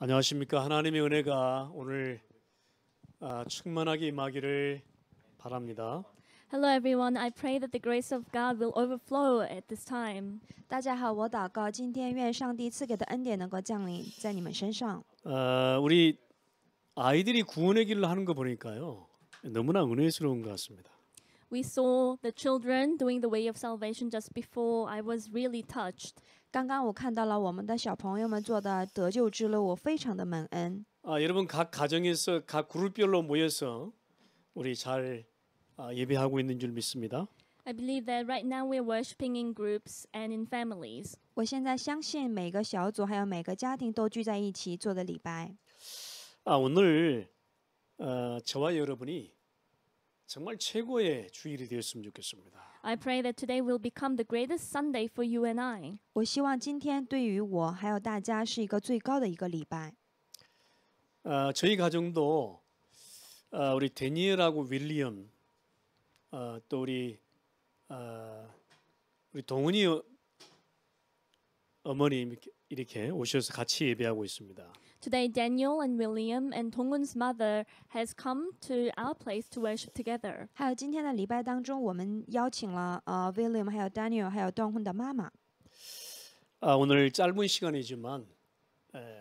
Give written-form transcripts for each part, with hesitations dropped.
안녕하십니까. 하나님의 은혜가 오늘 충만하게 임하기를 바랍니다. Hello, everyone. I pray that the grace of God will overflow at this time. 大家好，我祷告，今天愿上帝赐给的恩典能够降临在你们身上。 우리 아이들이 구원의 길을 하는 거 보니까요. 너무나 은혜스러운 것 같습니다. We saw the children doing the way of salvation just before. I was really touched. 刚刚我看到了我们的小朋友们做的得救之路，我非常的蒙恩。 여러분 각 가정에서 각 그룹별로 모여서 우리 잘 예배하고 있는 줄 믿습니다. I believe that right now we're worshiping in groups and in families. 我现在相信每个小组还有每个家庭都聚在一起做的礼拜。 오늘 저와 여러분이 정말 최고의 주일이 되었으면 좋겠습니다. I pray that today will become the greatest Sunday for you and I. 我希望今天对于我还有大家是一个最高的一个礼拜。 저희 가정도 우리 데니엘하고 윌리엄 또 우리 동은이 어머님 이렇게 오셔서 같이 예배하고 있습니다. Today, Daniel and William and Tongun's mother has come to our place to worship together. 还有今天的礼拜当中，我们邀请了William 还有 Daniel 还有段婚的妈妈。 오늘 짧은 시간이지만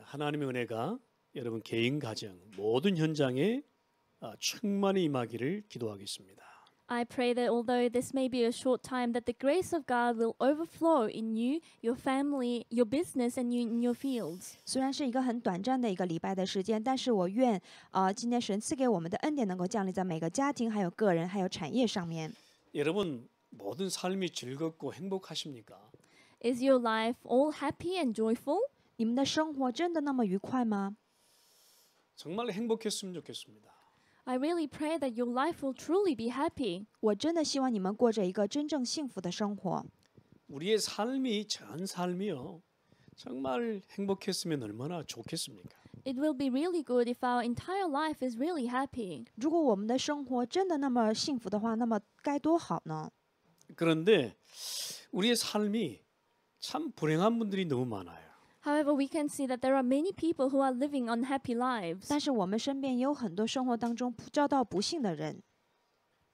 하나님의 은혜가 여러분 개인 가정 모든 현장에 충만히 임하기를 기도하겠습니다. I pray that although this may be a short time, that the grace of God will overflow in you, your family, your business, and in your fields. 虽然是一个很短暂的一个礼拜的时间，但是我愿今天神赐给我们的恩典能够降临在每个家庭、还有个人、还有产业上面。 여러분 모든 삶이 즐겁고 행복하십니까? Is your life all happy and joyful? 你们的生活真的那么愉快吗？ 정말 행복했으면 좋겠습니다. I really pray that your life will truly be happy. 我真的希望你们过着一个真正幸福的生活。 우리의 삶이 전 삶이요. 정말 행복했으면 얼마나 좋겠습니까? It will be really good if our entire life is really happy. 如果我们的生活真的那么幸福的话，那么该多好呢？ 그런데 우리의 삶이 참 불행한 분들이 너무 많아요. However, we can see that there are many people who are living unhappy lives. 但是我们身边也有很多生活当中遭到不幸的人。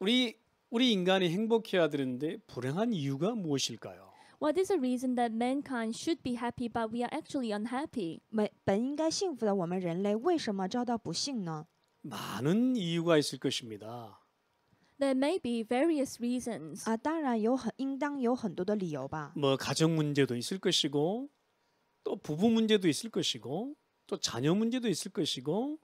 우리 인간이 행복해야 되는데 불행한 이유가 무엇일까요? What is the reason that mankind should be happy but we are actually unhappy? 本应该幸福的我们人类，为什么遭到不幸呢？ 많은 이유가 있을 것입니다. There may be various reasons. 当然应当有很多的理由吧。 뭐 가정 문제도 있을 것이고 또 부부 문제도 있을 것이고 또 자녀 문제도 있을 것이고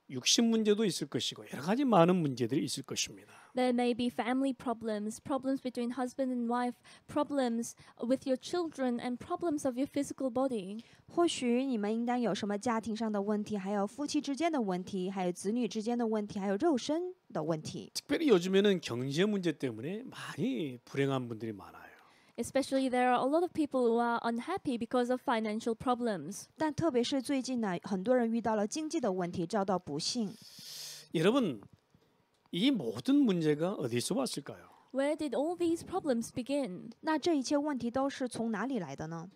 육신 문제도 있을 것이고 여러 가지 많은 문제들이 있을 것입니다. There may be family problems, problems between husband and wife, problems with your children, and problems of your physical body. 或许你们应当有什么家庭上的问题，还有夫妻之间的问题，还有子女之间的问题，还有肉身的问题。 특별히 요즘에는 경제 문제 때문에 많이 불행한 분들이 많아요. Especially there are a lot of people who are unhappy because of financial problems. 但特别是最近呢，很多人遇到了经济的问题，遭到不幸。 여러분 이 모든 문제가 어디서 왔을까요? Where did all these problems begin? 那这一切问题都是从哪里来的呢？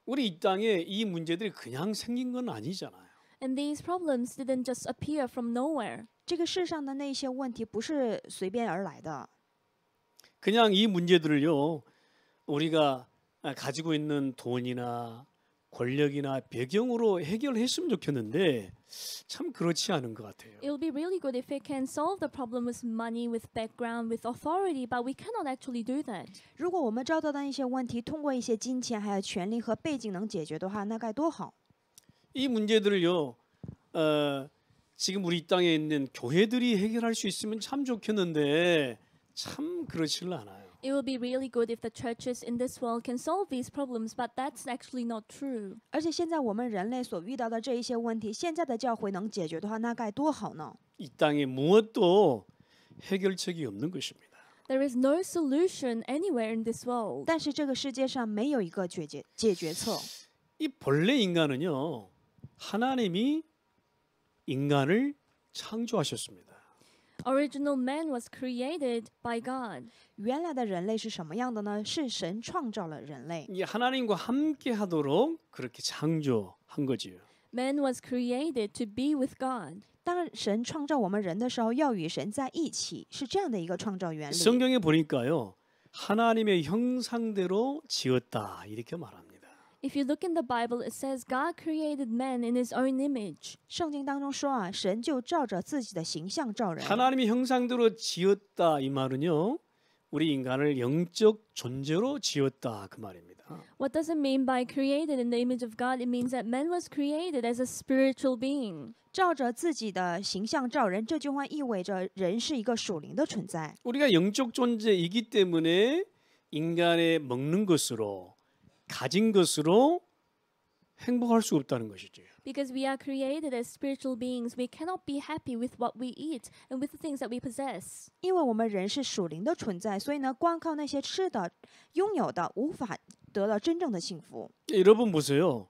우리 이 땅에 이 문제들이 그냥 생긴 건 아니잖아요. And these problems didn't just appear from nowhere. 这个世上的那些问题不是随便而来的。 그냥 이 문제들을요 우리가 가지고 있는 돈이나 권력이나 배경으로 해결했으면 좋겠는데 참 그렇지 않은 것 같아요. It will be really good if we can solve the problem with money, with background, with authority, but we cannot actually do that. 如果我们遭到的一些问题，通过一些金钱还有权力和背景能解决的话，那该多好！ 이 문제들을요 지금 우리 땅에 있는 교회들이 해결할 수 있으면 참 좋겠는데 참 그렇지는 않아요. It will be really good if the churches in this world can solve these problems, but that's actually not true. 而且现在我们人类所遇到的这一些问题，现在的教会能解决的话，那该多好呢！ 이 땅에 무엇도 해결책이 없는 것입니다. There is no solution anywhere in this world. 但是这个世界上没有一个解决策。 이 본래 인간은요 하나님이 인간을 창조하셨습니다. Original man was created by God. 原来的人类是什么样的呢？是神创造了人类， 이 하나님과 함께 하도록 그렇게 창조한 거지요. Man was created to be with God. 当神创造我们人的时候，要与神在一起，是这样的一个创造原理。 성경에 보니까요. 하나님의 형상대로 지었다 이렇게 말합니다. If you look in the Bible, it says God created man in his own image. 圣经当中说啊，神就照着自己的形象造人。 하나님의 형상대로 지었다 이 말은요. 우리 인간을 영적 존재로 지었다 그 말입니다. What does it mean by created in the image of God? It means that man was created as a spiritual being. 照着自己的形象造人，这句话意味着人是一个属灵的存在。 우리가 영적 존재이기 때문에 인간의 먹는 것으로 가진 것으로 행복할 수 없다는 것이죠. Because we are created as spiritual beings, we cannot be happy with what we eat and with the things that we possess. 因为我们人是属灵的存在，所以呢，光靠那些吃的、拥有的，无法得到真正的幸福。 여러분 보세요.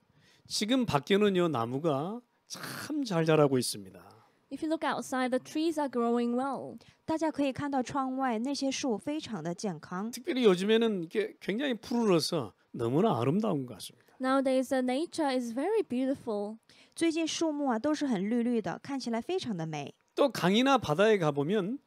지금 밖에는요 나무가 참 잘 자라고 있습니다. If you look outside, the trees are growing well. 大家可以看到窗外那些树非常的健康， 특별히 요즘에는 이게 굉장히 푸르러서 너무나 아름다운 것 같습니다. Nowadays, the nature is very beautiful. 最近树木啊都是很绿绿的，看起来非常的美。 또 강이나 바다에 가보면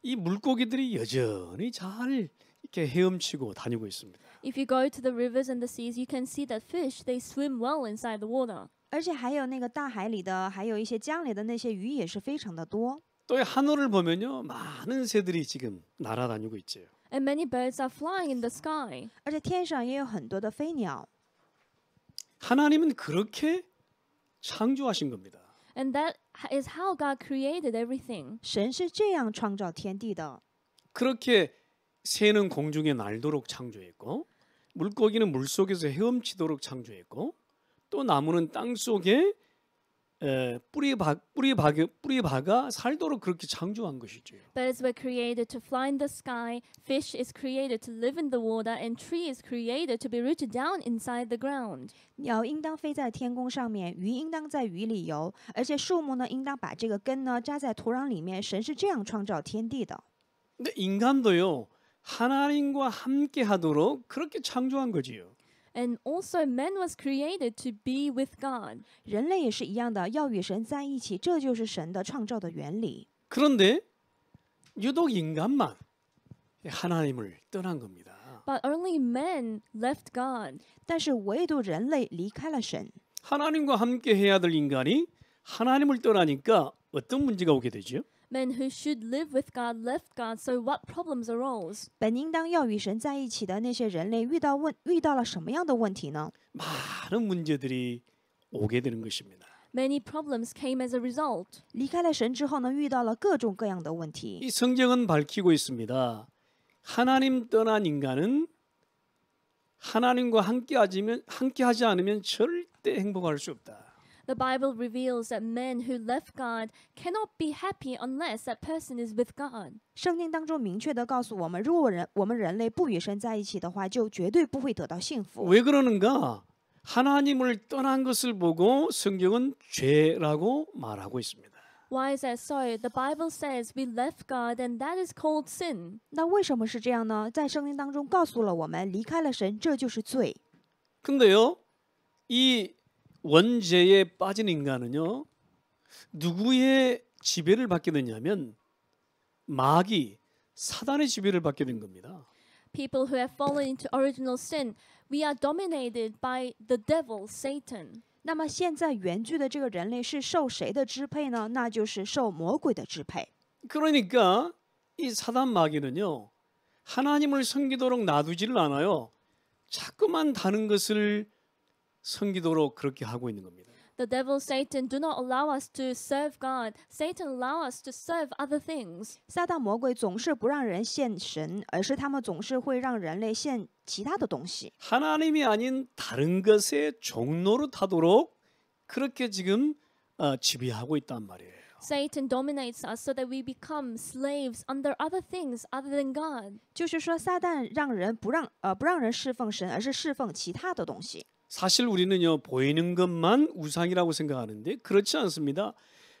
이 물고기들이 여전히 잘 이렇게 헤엄치고 다니고 있습니다. If you go to the rivers and the seas, you can see that fish, they swim well inside the water. 而且还有那个大海里的，还有一些江里的那些鱼也是非常的多。 또 하늘을 보면요 많은 새들이 지금 날아다니고 있죠. And many birds are flying in the sky. 而且天上也有很多的飞鸟。 하나님은 그렇게 창조하신 겁니다. And that is how God created everything. 神是这样创造天地的。 그렇게 새는 공중에 날도록 창조했고 물고기는 물속에서 헤엄치도록 창조했고 또 나무는 땅 속에 뿌리 박아 살도록 그렇게 창조한 것이죠. Birds were created to fly in the sky, fish is created to live in the water, and tree is created to be rooted down inside the ground. 鸟应当飞在天空上面，鱼应当在鱼里游，而且树木呢，应当把这个根呢扎在土壤里面。神是这样创造天地的。 근데 인간도요 하나님과 함께 하도록 그렇게 창조한 거지요. And also man was created to be with God. 人类也是一样的，要与神在一起，这就是神的创造的原理。 그런데 유독 인간만 하나님을 떠난 겁니다. But only man left God. 但是唯独人类离开了神。 하나님과 함께 해야 될 인간이 하나님을 떠나니까 어떤 문제가 오게 되죠? Men who should live with God left God, so what problems arose? 本应当要与神在一起的那些人类遇到了什么样的问题呢？ 많은 문제들이 오게 되는 것입니다. Many problems came as a result. 离开了神之后呢，遇到了各种各样的问题。 이 성경은 밝히고 있습니다. 하나님 떠난 인간은 하나님과 함께하지 않으면 절대 행복할 수 없다. The Bible reveals that men who left God cannot be happy unless that person is with God. 圣经当中明确的告诉我们，如果我们人类不与神在一起的话，就绝对不会得到幸福。 왜 그러는가? 하나님을 떠난 것을 보고 성경은 죄라고 말하고 있습니다. Why is that so? The Bible says we left God and that is called sin. 那为什么是这样呢？在圣经当中告诉了我们，离开了神，这就是罪。 근데요, 이 원죄에 빠진 인간은요, 누구의 지배를 받게 되냐면 마귀, 사단의 지배를 받게 된 겁니다. People who have fallen into original sin, we are dominated by the devil, Satan. 那么现在原句的这个人类是受谁的支配呢？那就是受魔鬼的支配。 그러니까 이 사단 마귀는요, 하나님을 섬기도록 놔두지를 않아요. 자꾸만 다른 것을 섬기도록 그렇게 하고 있는 겁니다. The devil, Satan, do not allow us to serve God. Satan allow us to serve other things. 撒旦魔鬼总是不让人献神，而是他们总是会让人类献其他的东西。 하나님이 아닌 다른 것의 종로로 타도록 그렇게 지금 지배하고 있단 말이에요. Satan dominates us so that we become slaves under other things other than God. 就是说，撒旦让人不让人侍奉神，而是侍奉其他的东西。 사실 우리는요 보이는 것만 우상이라고 생각하는데 그렇지 않습니다.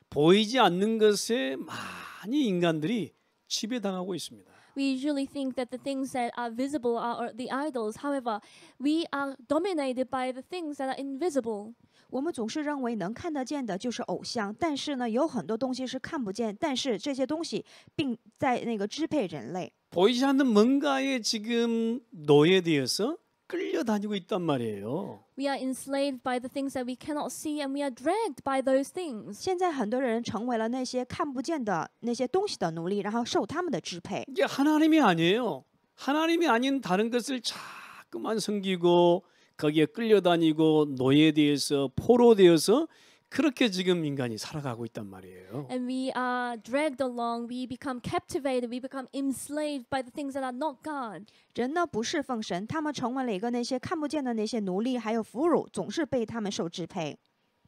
보이지 않는 것에 많이 인간들이 지배당하고 있습니다. We usually think that the things that are visible are the idols. However, we are dominated by the things that are invisible. 我们总是认为能看得见的就是偶像，但是呢，有很多东西是看不见，但是这些东西并在那个支配人类。 보이지 않는 뭔가에 지금 노예되어서 끌려다니고 있단 말이에요. We are enslaved by the things that we cannot see, and we are dragged by those things. 现在很多人成为了那些看不见的那些东西的奴隶，然后受他们的支配。 이게 하나님이 아니에요. 하나님이 아닌 다른 것을 자꾸만 섬기고 거기에 끌려다니고 노예되어서 포로되어서 그렇게 지금 인간이 살아가고 있단 말이에요. And we are dragged along, we become captivated, we become enslaved by the things that are not God. 人呢不侍奉神，他们成为了一个那些看不见的那些奴隶，还有俘虏，总是被他们受支配。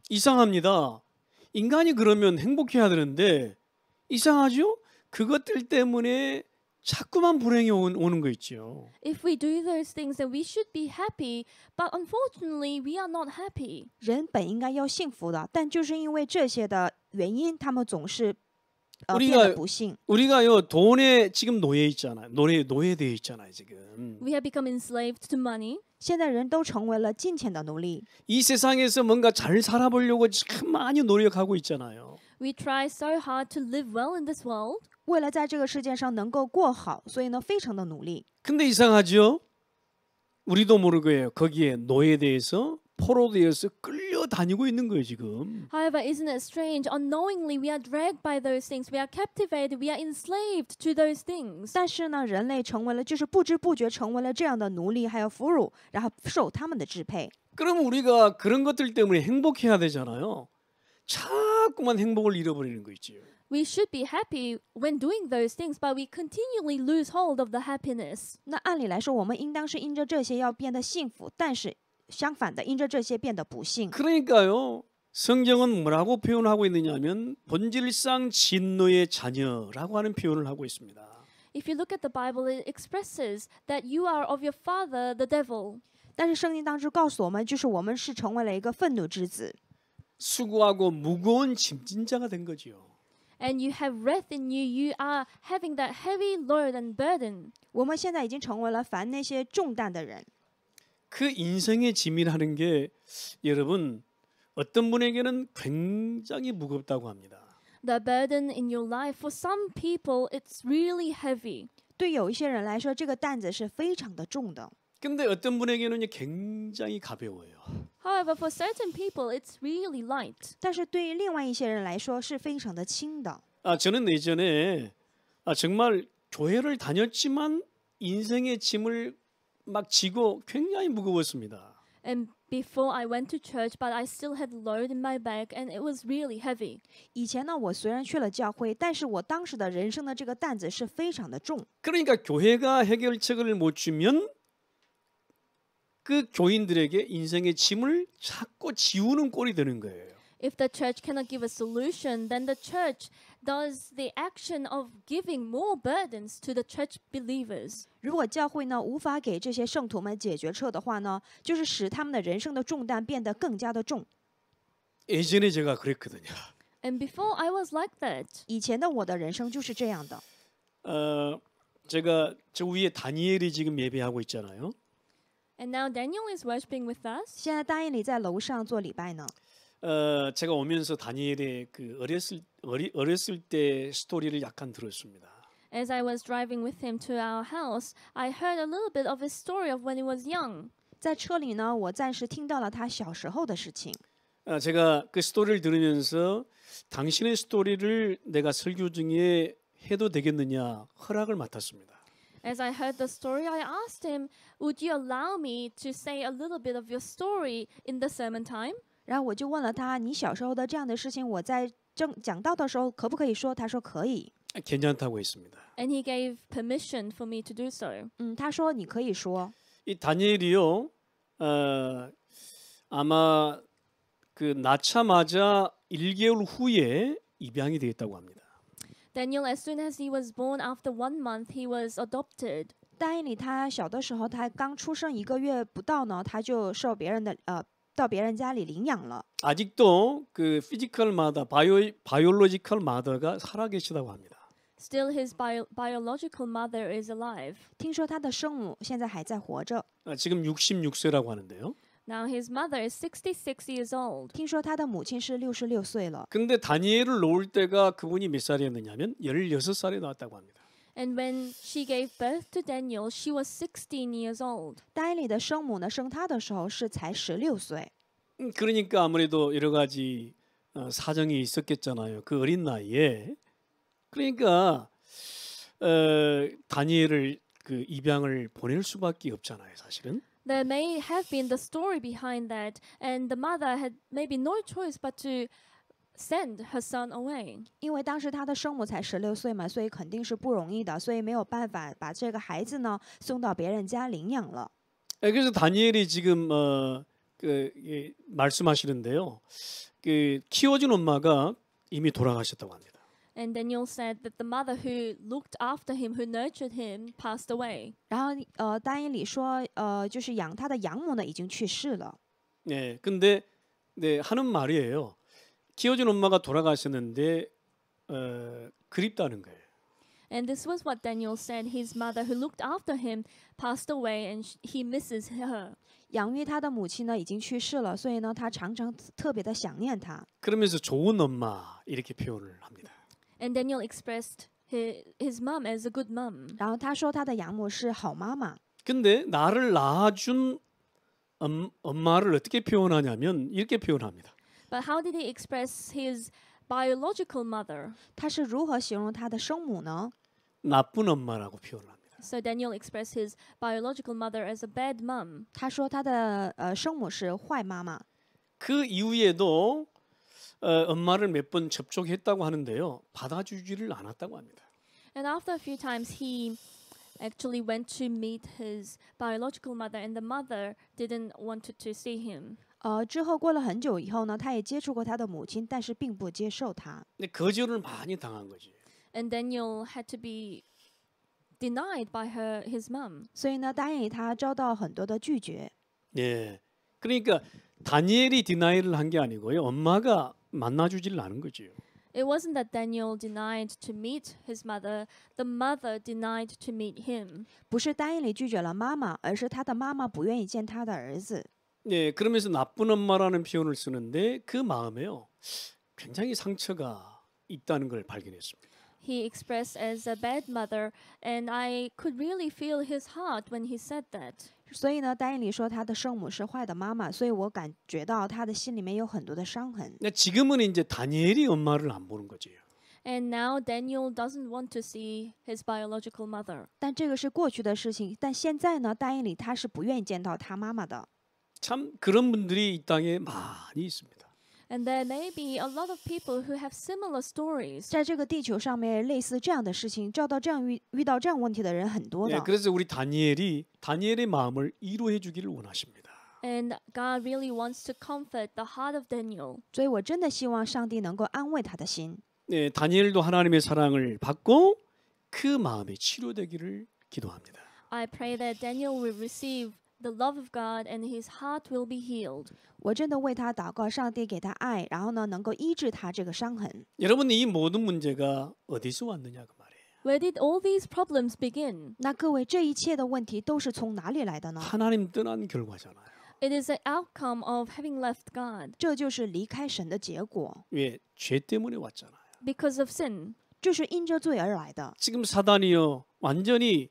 이상합니다. 인간이 그러면 행복해야 되는데 이상하죠? 그것들 때문에 자꾸만 불행이 오는 거 있죠. If we do those things, then we should be happy, but unfortunately, we are not happy. 人本应该要幸福的，但就是因为这些的原因，他们总是变得不幸。 우리가요 돈에 지금 노예 있잖아요. 노예되어 있잖아요 지금. We have become enslaved to money. 现在人都成为了金钱的奴隶。 이 세상에서 뭔가 잘 살아보려고 참 많이 노력하고 있잖아요. We try so hard to live well in this world. 为了在这个世界上能够过好，所以呢，非常的努力。 근데 이상하죠? 우리도 모르고요. 거기에 노예되어서 포로되어서 끌려다니고 있는 거예요 지금. However, isn't it strange? Unknowingly, we are dragged by those things. We are captivated. We are enslaved to those things. 但是呢，人类成为了，就是不知不觉成为了这样的奴隶，还有俘虏，然后受他们的支配。 그럼 우리가 그런 것들 때문에 행복해야 되잖아요. 자꾸만 행복을 잃어버리는 거 있지요. We should be happy when doing those things, but we continually lose hold of the happiness. 那按理来说，我们应当是因着这些要变得幸福，但是相反的，因着这些变得不幸。 그러니까요. 성경은 뭐라고 표현하고 있느냐면 본질상 진노의 자녀라고 하는 표현을 하고 있습니다. If you look at the Bible, it expresses that you are of your father, the devil. 但是圣经当中告诉我们，就是我们是成为了一个愤怒之子， 수고하고 무거운 짐진 자가 된 거지요. And you have wrath in you. You are having that heavy load and burden. 我们现在已经成为了凡那些重担的人。 그 인생의 짐이라는 게 여러분 어떤 분에게는 굉장히 무겁다고 합니다. The burden in your life, for some people, it's really heavy. 对有一些人来说，这个担子是非常的重的。 근데 어떤 분에게는 굉장히 가벼워요. However, for certain people, it's really light. 但是对于另外一些人来说，是非常的轻的。 저는 예전에 정말 교회를 다녔지만 인생의 짐을 막 지고 굉장히 무거웠습니다. And before I went to church, but I still had load in my back, and it was really heavy. 以前呢，我虽然去了教会，但是我当时的人生的这个担子是非常的重。 그러니까 교회가 해결책을 못 주면 그 교인들에게 인생의 짐을 자꾸 지우는 꼴이 되는 거예요. If the church cannot give a solution, then the church does the action of giving more burdens to the church believers. 如果教会呢无法给这些圣徒们解决策的话呢，就是使他们的人生的重担变得更加的重。 예전에 제가 그랬거든요. And before I was like that. 以前的我的人生就是这样的。 제가 저 위에 다니엘이 지금 예배하고 있잖아요. And now Daniel is worshiping with us. 现在大英里在楼上做礼拜呢。 제가 오면서 다니엘의 그 어렸을 때 스토리를 약간 들었습니다. As I was driving with him to our house, I heard a little bit of his story of when he was young. 在车里呢，我暂时听到了他小时候的事情。 제가 그 스토리를 들으면서 당신의 스토리를 내가 설교 중에 해도 되겠느냐 허락을 맡았습니다. As I heard the story, I asked him, "Would you allow me to say a little bit of your story in the sermon time?" 然后我就问了他：“你小时候的这样的事情，我在讲道的时候可不可以说？”他说可以。 괜찮다고 했습니다. And he gave permission for me to do so. 他说你可以说。 이 다니엘이요, 아마 그 낳자마자 1개월 후에 입양이 되었다고 합니다. Daniel, as soon as he was born, after 1 month, he was adopted. 大英里他小的时候，他刚出生1个月不到呢，他就受别人的到别人家里领养了。 아직도 그 피지컬 마더, 바이올로지컬 마더가 살아계시다고 합니다. Still, his biological mother is alive. 听说他的生母现在还在活着， 지금 66세라고 하는데요. Now his mother is 66 years old. 听说他的母亲是66岁了。 근데 다니엘을 놓을 때가 그분이 몇 살이었느냐면 16살에 나왔다고 합니다. And when she gave birth to Daniel, she was 16 years old. 但以理的生母呢，生他的时候是才16岁， 그러니까 아무래도 여러 가지 사정이 있었겠잖아요. 그 어린 나이에. 그러니까 다니엘을 그 입양을 보낼 수밖에 없잖아요, 사실은. There may have been the story behind that, and the mother had maybe no choice but to send her son away. 因为当时他的生母才16岁嘛，所以肯定是不容易的，所以没有办法把这个孩子呢送到别人家领养了。 그래서 다니엘이 지금 말씀하시는데요. 그 키워준 엄마가 이미 돌아가셨다고 합니다. And Daniel said that the mother who looked after him, who nurtured him, passed away. 然后但以理说，就是养他的养母呢已经去世了。 네, 근데 네, 하는 말이에요. 키워준 엄마가 돌아가셨는데 그립다는 거예요. And this was what Daniel said. His mother, who looked after him, passed away, and he misses her. 养育他的母亲呢已经去世了，所以呢他常常特别的想念她。 그러면서 좋은 엄마 이렇게 표현을 합니다. And Daniel expressed his mom as a good mom. 然后他说他的养母是好妈妈， 근데 나를 낳아준 엄마를 어떻게 표현하냐면 이렇게 표현합니다. But how did he express his biological mother? 他是如何形容他的生母呢？ 나쁜 엄마라고 표현합니다. So Daniel expressed his biological mother as a bad mom. 他说他的生母是坏妈妈。 그 이후에도 엄마를 몇 번 접촉했다고 하는데요. 받아주지를 않았다고 합니다. And after a few times, he actually went to meet his biological mother, and the mother didn't want to see him. 之后过了很久以后呢，他也接触过他的母亲，但是并不接受他。 근데 거절을 많이 당한 거지. And Daniel had to be denied by his mom. 所以呢，但以理他遭到很多的拒绝。 예. 그러니까 다니엘이 디나이를 한 게 아니고요. 엄마가 만나주지를 않은 거지요. It wasn't that Daniel denied to meet his mother, the mother denied to meet him. 不是但以理拒绝了妈妈，而是他的妈妈不愿意见他的儿子。 예, 그러면서 나쁜 엄마라는 표현을 쓰는데 그 마음에요. 굉장히 상처가 있다는 걸 발견했습니다. He expressed as a bad mother, and I could really feel his heart when he said that. 所以呢，但以理说他的生母是坏的妈妈，所以我感觉到他的心里面有很多的伤痕。 근데 지금은 이제 다니엘이 엄마를 안 보는 거지요. And now Daniel doesn't want to see his biological mother. 但这个是过去的事情，但现在呢，但以理他是不愿意见到他妈妈的。 참 그런 분들이 이 땅에 많이 있습니다. And there may be a lot of people who have similar stories. 在这个地球上面，类似这样的事情，遇到这样问题的人很多 예, 的。 그래서 우리 다니엘의 마음을 위로해 주기를 원하십니다. And God really wants to comfort the heart of Daniel. 所以我真的希望上帝能够安慰他的心。 예, 다니엘도 하나님의 사랑을 받고 그 마음이 치료되기를 기도합니다. I pray that Daniel will receive the love of God and his heart will be healed. 我真的为他祷告，上帝给他爱，然后呢，能够医治他这个伤痕。 여러분 이 모든 문제가 어디서 왔느냐 그 말이에요. Where did all these problems begin? 那各位，这一切的问题都是从哪里来的呢？ 하나님 떠난 결과잖아요. It is an outcome of having left God 这就是离开神的结果， 왜? 죄 때문에 왔잖아요. because of sin. 这是因着罪而来的。 지금 사단이요 완전히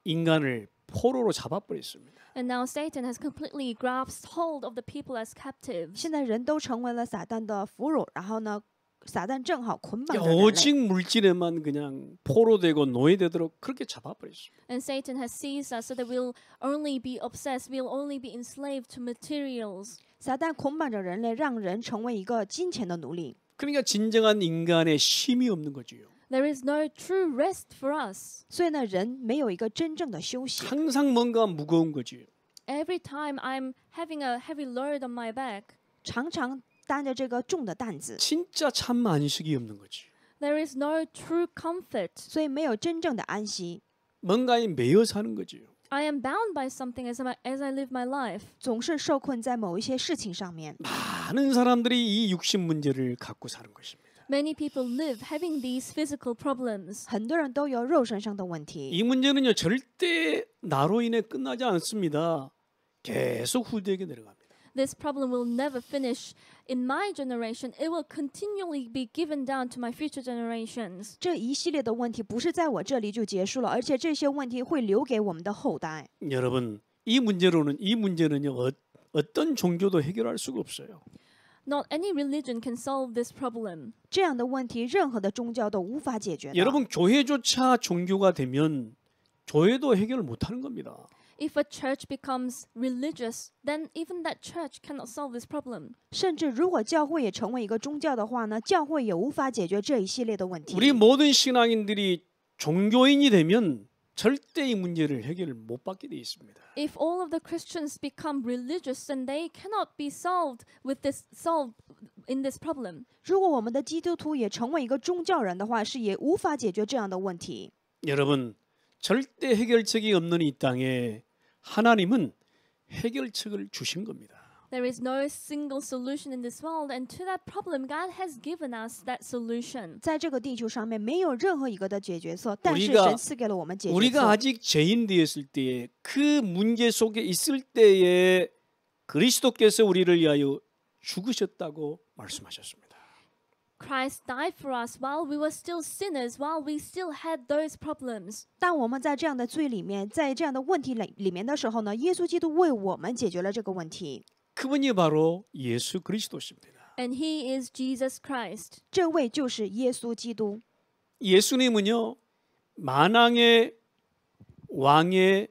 인간을 포로로 잡아버렸습니다. And now Satan has completely grasped hold of the people as captives. 现在人都成为了撒旦的俘虜，然后呢，撒旦正好捆绑着人类， 오직 물질에만 그냥 포로되고 노예되도록 그렇게 잡아버렸습니다. And Satan has seized us so that we'll only be obsessed, we'll only be enslaved to materials. 撒旦捆绑着人类，让人成为一个金钱的奴隶。 그러니까 진정한 인간의 쉼이 없는 거지요. There is no true rest for us. 所以呢，人没有一个真正的休息， 항상 뭔가 무거운 거지요. Every time I'm having a heavy load on my back, 常常担着这个重的担子， 진짜 참 안식이 없는 거지. there is no true comfort. 所以没有真正的安息， 뭔가에 매여 사는 거지요. I am bound by something as I live my life. 总是受困在某一些事情上面。 많은 사람들이 이 육신 문제를 갖고 사는 것입니다. Many people live having these physical problems. 很多人都有肉身上的问 이 题， 문제는요 절대 나로 인해 끝나지 않습니다. 계속 후대에게 내려갑니다. This problem will never finish in my generation. It will continually be given down to my future generations. 这一系列的问题不是在我这里就结束了，而且这些问题会留给我们的后代。 여러분 이 문제는요 어떤 종교도 해결할 수가 없어요. Not any religion can solve this problem. 这样的问题，任何的宗教都无法解决的。 여러분 교회조차 종교가 되면 교회도 해결을 못하는 겁니다. If a church becomes religious, then even that church cannot solve this problem. 甚至如果教会也成为一个宗教的话呢，教会也无法解决这一系列的问题。 우리 모든 신앙인들이 종교인이 되면 절대 이 문제를 해결을 못 받게 돼 있습니다. If all of the Christians become religious, then they cannot be solved in this problem. 如果我们的基督徒也成为一个宗教人的话，是也无法解决这样的问题。 여러분 절대 해결책이 없는 이 땅에 하나님은 해결책을 주신 겁니다. There is no single solution in this world, and to that problem, God has given us that solution. 在这个地球上面没有任何一个的解决策，但是 우리가 神赐给了我们解决 우리가 策。 아직 죄인 되었을 때에 그 문제 속에 있을 때에 그리스도께서 우리를 위하여 죽으셨다고 말씀하셨습니다. Christ died for us while we were still sinners, while we still had those problems. 当我们在这样的罪里面，在这样的问题里面的时候呢，耶稣基督为我们解决了这个问题。 그분이 바로 예수 그리스도십니다. And he is Jesus Christ. 这位就是耶稣基督。 예수님은요 만왕의 왕의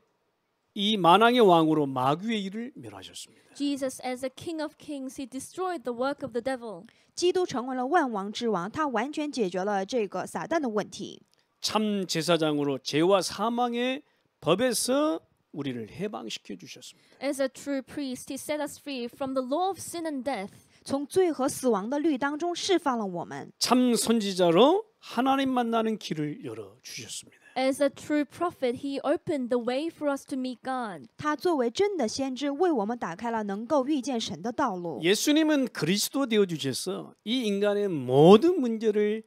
이 만왕의 왕으로 마귀의 일을 멸하셨습니다. Jesus, as a King of Kings, he destroyed the work of the devil. 基督成为了万王之王，他完全解决了这个撒旦的问题。 참 제사장으로 죄와 사망의 법에서 우리를 해방시켜 주셨습니다. As a true priest, he set us free from the law of sin and death. 从罪和死亡的律当中释放了我们。 참 선지자로 하나님 만나는 길을 열어 주셨습니다. As a true prophet, he opened the way for us to meet God. 他作为真的先知，为我们打开了能够遇见神的道路。 예수님은 그리스도 되어 주셔서 이 인간의 모든 문제를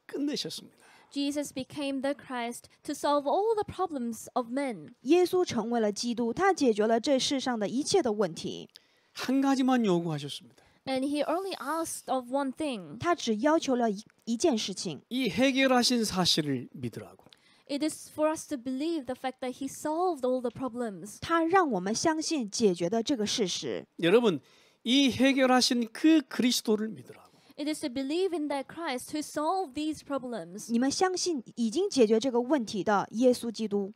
끝내셨습니다. Jesus became the Christ to solve all the problems of men. 耶稣成为了基督，他解决了这世上的一切的问题。 한 가지만 요구하셨습니다. And he only asked of one thing. 他只要求了一件事情， 이 해결하신 사실을 믿으라고. It is for us to believe the fact that he solved all the problems. 他让我们相信解决的这个事实。 여러분 이 해결하신 그 그리스도를 믿으라고. It is to believe in that Christ who solved these problems. 你们相信已经解决这个问题的耶稣基督。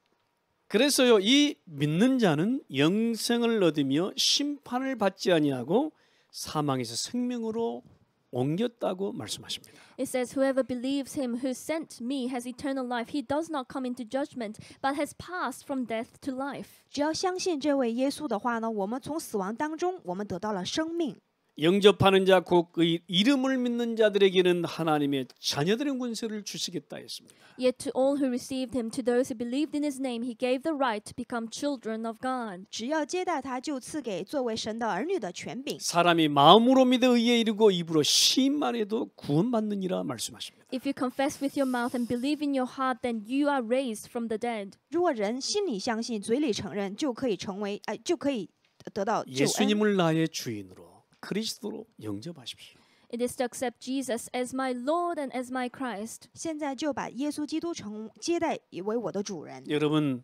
그래서요 이 믿는 자는 영생을 얻으며 심판을 받지 아니하고 사망에서 생명으로 옮겼다고 말씀하십니다. It says, whoever believes him who sent me has eternal life. He does not come into judgment, but has passed from death to life. 只要相信这位耶稣的话呢，我们从死亡当中，我们得到了生命。 영접하는 자 곧 그 이름을 믿는 자들에게는 하나님의 자녀들의 권세를 주시겠다 했습니다. Yet to all who received him, to those who believed in his name, he gave the right to become children of God. 只要接待他，就赐给作为神的儿女的权柄。 사람이 마음으로 믿어 의에 이르고 입으로 시인만 해도 구원받느니라 말씀하십니다. If you confess with your mouth and believe in your heart, then you are raised from the dead. 如果人心里相信，嘴里承认，就可以就可以得到救恩。 예수님을 나의 주인으로 그리스도로 영접하십시오. It is to accept Jesus as my Lord and as my Christ. 现在就把耶稣基督接待为我的主人。 여러분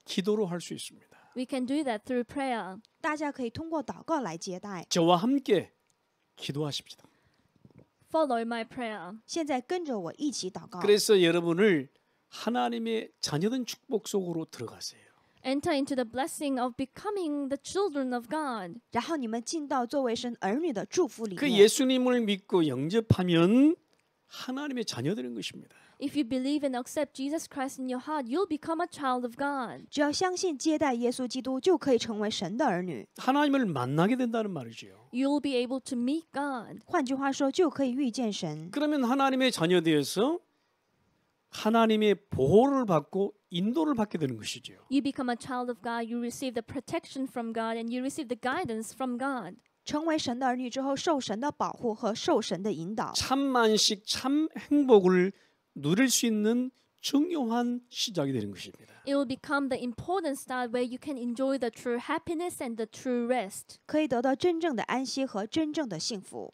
기도로 할 수 있습니다. We can do that through prayer. 大家可以通过祷告来接待。 저와 함께 기도하십시다. Follow my prayer. 现在跟着我一起祷告。 그래서 여러분을 하나님의 자녀된 축복 속으로 들어가세요. Enter into the blessing of becoming the children of God. 然后你们进到作为神儿女的祝福里 그 面。 예수님을 믿고 영접하면 하나님의 자녀 되는 것입니다. If you believe and accept Jesus Christ in your heart, you'll become a child of God. 只要相信接待耶稣基督，就可以成为神的儿女。 하나님을 만나게 된다는 말이죠. You'll be able to meet God. 换句话说，就可以遇见神。 그러면 하나님의 자녀 되어서 하나님의 보호를 받고 인도를 받게 되는 것이죠. You become a child of God. You receive the protection from God and you receive the guidance from God. 成为神的儿女之后，受神的保护和受神的引导， 참 만식, 참 행복을 누릴 수 있는 중요한 시작이 되는 것입니다. It will become the important start where you can enjoy the true happiness and the true rest. 可以得到真正的安息和真正的幸福。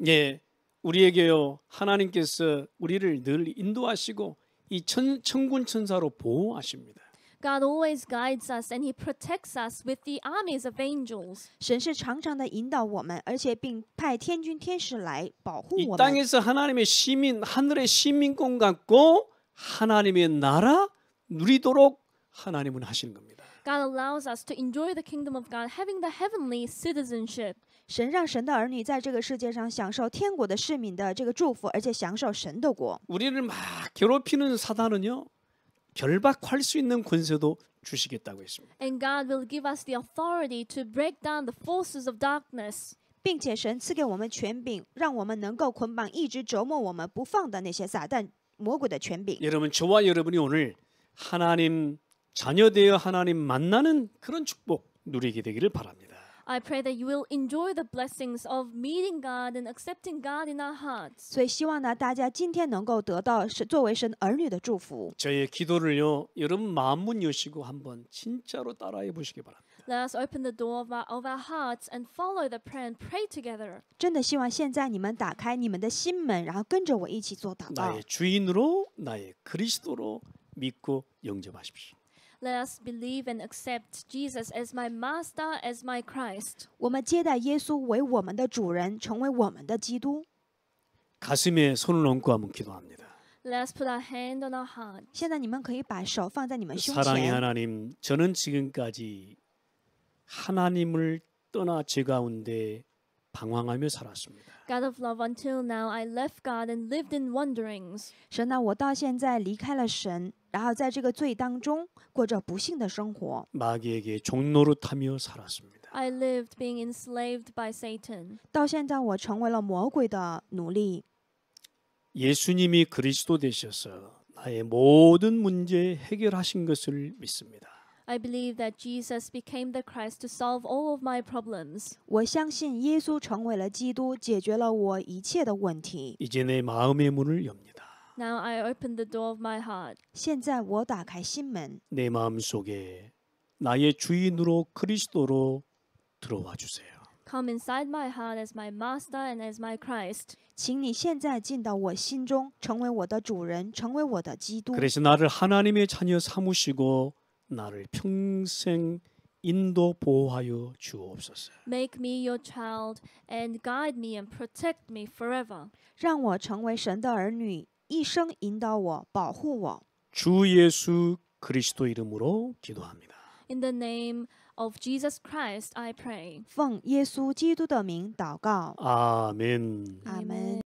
예, 우리에게요 하나님께서 우리를 늘 인도하시고 이 천군 천사로 보호하십니다. God always guides us and He protects us with the armies of angels. 神是常常的引导我们，而且并派天军天使来保护 이 我们。 땅에서 하나님의 시민, 하늘의 시민권 갖고 하나님의 나라 누리도록 하나님은 하시는 겁니다. God allows us to enjoy the kingdom of God, having the heavenly citizenship. 神让神的儿女在这个世界上享受天国的市民的这个祝福，而且享受神的国。 우리를 막 괴롭히는 사단은요 결박할 수 있는 권세도 주시겠다고 했습니다. And God will give us the authority to break down the forces of darkness. 并且神赐给我们权柄，让我们能够捆绑一直折磨我们不放的那些撒旦魔鬼的权柄。 여러분 저와 여러분이 오늘 하나님 자녀 되어 하나님 만나는 그런 축복 누리게 되기를 바랍니다. I pray that you will enjoy the blessings of meeting God and accepting God in our hearts. 所以希望呢，大家今天能够得到是作为神儿女的祝福。 저의 기도를요 여러분 마음문 여시고 한번 진짜로 따라해 보시기 바랍니다. Let us open the door of our hearts and follow the prayer and pray together. 真的希望现在你们打开你们的心门，然后跟着我一起做祷告。 나의 주인으로 나의 그리스도로 믿고 영접하십시오. Let us believe and accept Jesus as my Master, as my Christ. 我们接待耶稣为我们的主人，成为我们的基督。 가슴에 손을 얹고 한번 기도합니다. Let us put our hand on our heart. 现在你们可以把手放在你们胸 사랑의 前。 하나님, 저는 지금까지 하나님을 떠나 제 가운데 방황하며 살았습니다. God of love, until now I left God and lived in wanderings. 神呢，我到现在离开了神，然后在这个罪当中过着不幸的生活。 마귀에게 종노릇하며 살았습니다. I lived being enslaved by Satan. 到现在我成为了魔鬼的奴隶。 예수님이 그리스도 되셔서 나의 모든 문제 해결하신 것을 믿습니다. I believe that Jesus became the Christ to solve all of my problems. 我相信耶稣成为了基督，解决了我一切的问题。 이제 내 마음의 문을 엽니다. Now I open the door of my heart. 现在我打开心门， 내 마음속에 나의 주인으로 그리스도로 들어와 주세요. Come inside my heart as my Master and as my Christ. 请你现在进到我心中，成为我的主人，成为我的基督。 그래서 나를 하나님의 자녀 삼으시고 나를 평생 인도 보호하여 주옵소서. Make me your child and guide me and protect me forever. 让我成为神的儿女，一生引导我，保护我。 주 예수 그리스도 이름으로 기도합니다. In the name of Jesus Christ, I pray. 奉耶稣基督的名祷告， 아멘. 阿门。